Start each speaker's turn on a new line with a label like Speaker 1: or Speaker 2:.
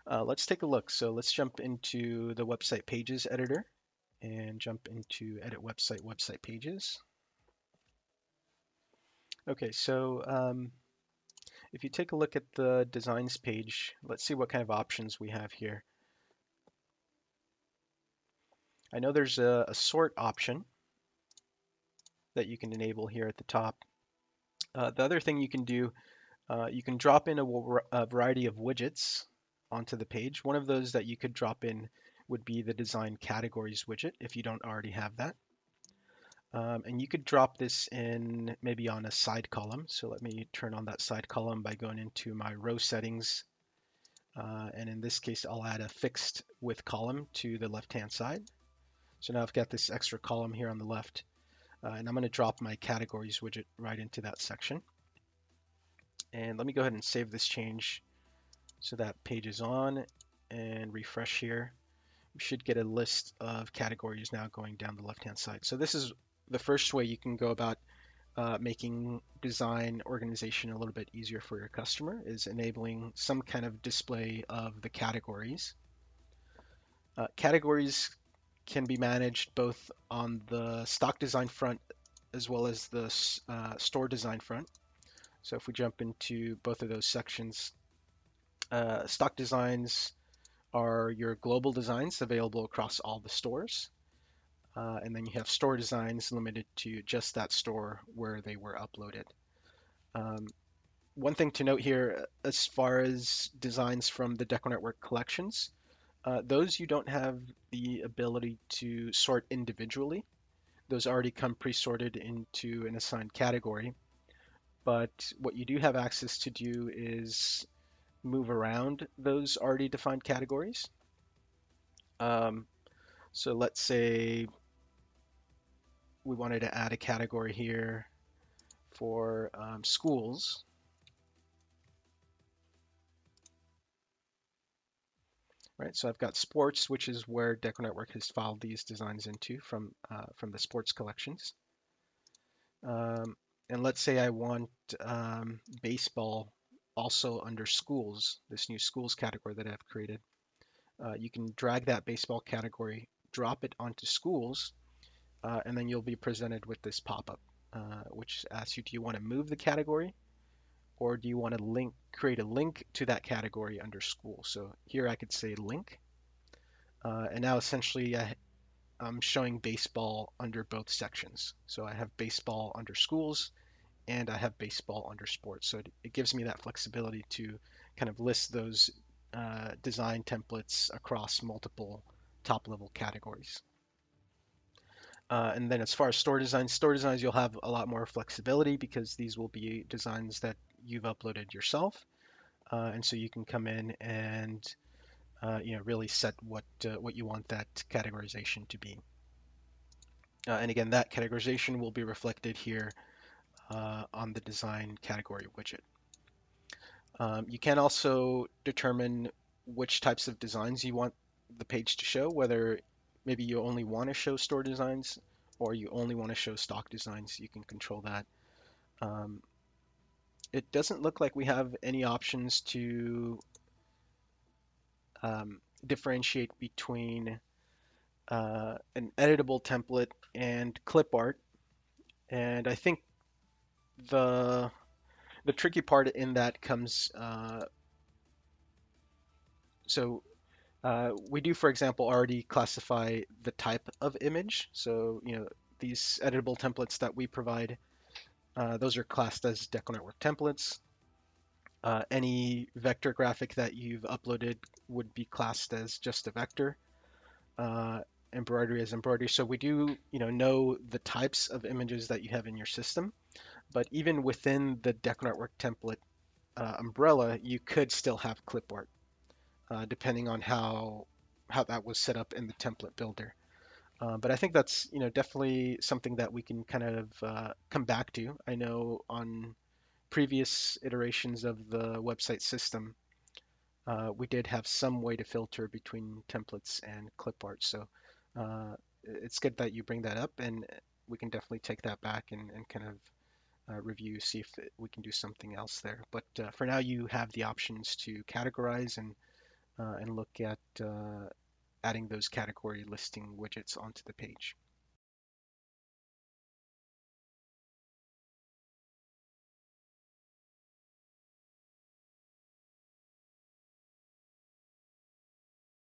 Speaker 1: Let's take a look. So let's jump into the website pages editor and jump into edit website pages. Okay, so if you take a look at the designs page, let's see what kind of options we have here. I know there's a sort option that you can enable here at the top. The other thing you can do, you can drop in a variety of widgets onto the page. One of those that you could drop in would be the design categories widget if you don't already have that. And you could drop this in maybe on a side column. So let me turn on that side column by going into my row settings. And in this case, I'll add a fixed width column to the left-hand side. So now I've got this extra column here on the left. And I'm going to drop my categories widget right into that section. And let me go ahead and save this change so that page is on and refresh here. We should get a list of categories now going down the left-hand side. So this is the first way you can go about making design organization a little bit easier for your customer, is enabling some kind of display of the categories. Categories can be managed both on the stock design front as well as the store design front. So if we jump into both of those sections, stock designs are your global designs available across all the stores. And then you have store designs limited to just that store where they were uploaded. Um, One thing to note here, as far as designs from the DecoNetwork collections, those you don't have the ability to sort individually. Those already come pre-sorted into an assigned category. But what you do have access to do is move around those already defined categories. Um, so let's say we wanted to add a category here for schools. Right, so I've got sports, which is where DecoNetwork has filed these designs into from the sports collections. Um, and let's say I want baseball also under schools, this new schools category that I've created. You can drag that baseball category, drop it onto schools, and then you'll be presented with this pop-up, which asks you, do you want to move the category, or do you want to create a link to that category under school? So here I could say link, and now essentially I'm showing baseball under both sections. So I have baseball under schools and I have baseball under sports. So it gives me that flexibility to kind of list those design templates across multiple top level categories. And then as far as store designs, you'll have a lot more flexibility because these will be designs that you've uploaded yourself. And so you can come in and really set what you want that categorization to be. And again, that categorization will be reflected here on the design category widget. You can also determine which types of designs you want the page to show, whether maybe you only want to show store designs or you only want to show stock designs. You can control that. Um, it doesn't look like we have any options to differentiate between an editable template and clip art. And I think the the tricky part in that comes so we do, for example, already classify the type of image. So, these editable templates that we provide, those are classed as DecoNetwork templates. Any vector graphic that you've uploaded would be classed as just a vector. Embroidery as embroidery. So we do, know the types of images that you have in your system. But even within the DecoNetwork template umbrella, you could still have clip art, depending on how that was set up in the template builder. But I think that's definitely something that we can kind of come back to. I know on previous iterations of the website system, we did have some way to filter between templates and clip art. So it's good that you bring that up, and we can definitely take that back and kind of review, see if we can do something else there. But for now, you have the options to categorize and and look at adding those category listing widgets onto the page.